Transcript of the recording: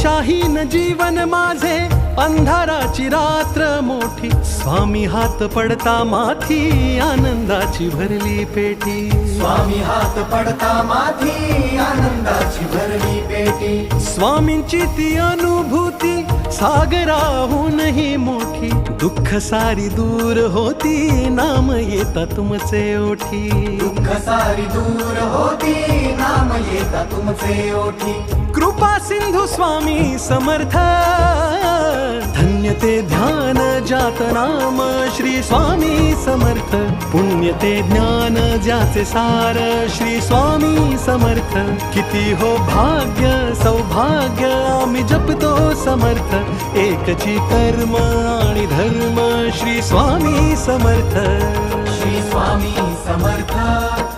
दिशाहीन जीवन माझे, अंधाराची रात्र मोठी, स्वामी हात पडता माथी, आनंदाची भरली पेटी. स्वामी हात पडता माथी, आनंदाची भरली पेटी. स्वामींची ती अनुभूती सागराहूनही मोठी, दुःख सारी दूर होती, नाम येता तुमचे ओठी. दुःख सारी दूर होती, नाम येता तुमचे ओठी. कृपा सिंधू स्वामी समर्थ, धन्य ते ध्यान जात नाम श्री स्वामी समर्थ. पुण्य ते ज्ञान ज्याचे सार श्री स्वामी समर्थ. किती हो भाग्य सौभाग्य आम्ही जपतो समर्थ, एकची कर्म आणि धर्म श्री स्वामी समर्थ. श्री स्वामी समर्थ.